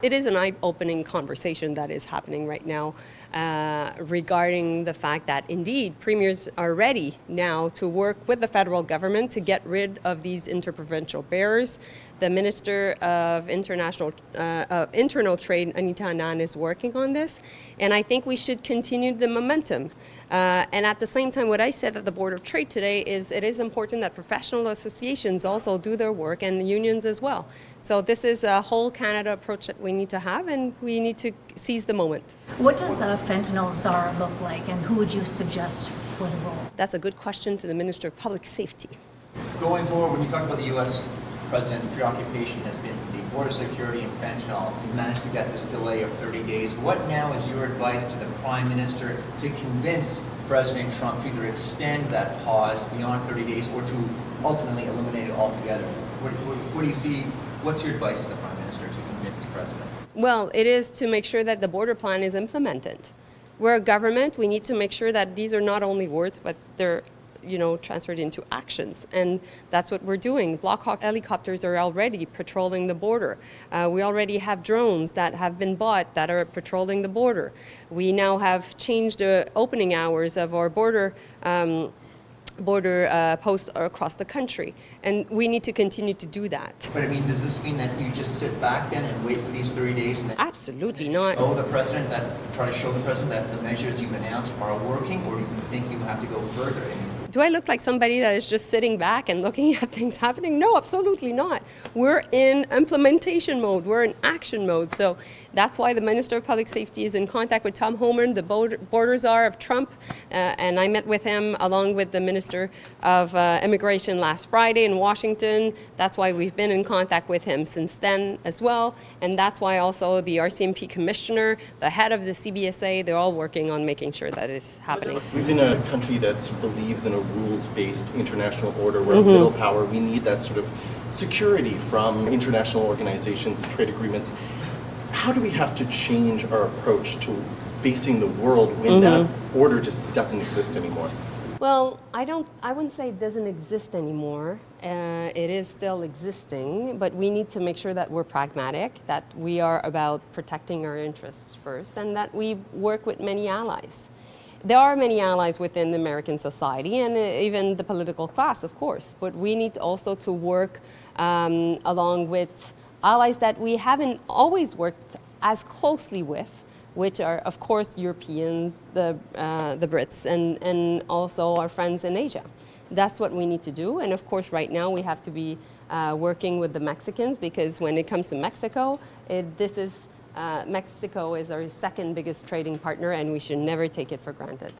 It is an eye-opening conversation that is happening right now regarding the fact that indeed premiers are ready now to work with the federal government to get rid of these interprovincial barriers. The Minister of Internal Trade, Anita Anand, is working on this, and I think we should continue the momentum. And at the same time, what I said at the Board of Trade today is it is important that professional associations also do their work, and the unions as well. So this is a whole Canada approach that we need to have, and we need to seize the moment. What does a fentanyl czar look like, and who would you suggest for the role? That's a good question to the Minister of Public Safety. Going forward, when you talk about the U.S. President's preoccupation has been the border security and fentanyl, you've managed to get this delay of 30 days. What now is your advice to the Prime Minister to convince President Trump to either extend that pause beyond 30 days or to ultimately eliminate it altogether? What do you see? What's your advice to the Prime Minister to convince the President? Well, it is to make sure that the border plan is implemented. We're a government. We need to make sure that these are not only words, but they're transferred into actions. And that's what we're doing. Black Hawk helicopters are already patrolling the border. We already have drones that have been bought that are patrolling the border. We now have changed the opening hours of our border posts across the country, and we need to continue to do that. But I mean, does this mean that you just sit back then and wait for these 30 days? And Absolutely not. Try to show the president that the measures you've announced are working, or do you think you have to go further? Do I look like somebody that is just sitting back and looking at things happening? No, absolutely not. We're in implementation mode. We're in action mode. So that's why the Minister of Public Safety is in contact with Tom Homan, the border czar of Trump, and I met with him along with the Minister of Immigration last Friday in Washington. That's why we've been in contact with him since then as well, and that's why also the RCMP Commissioner, the head of the CBSA, they're all working on making sure that is happening. We've been a country that believes in a rules-based international order. We're a middle power. We need that sort of security from international organizations and trade agreements. How do we have to change our approach to facing the world when that order just doesn't exist anymore? Well, I wouldn't say it doesn't exist anymore. It is still existing, but we need to make sure that we're pragmatic, that we are about protecting our interests first, and that we work with many allies. There are many allies within the American society and even the political class, of course, but we need also to work along with allies that we haven't always worked as closely with, which are, of course, Europeans, the Brits, and also our friends in Asia. That's what we need to do. And of course, right now we have to be working with the Mexicans, because when it comes to Mexico, Mexico is our second biggest trading partner, and we should never take it for granted.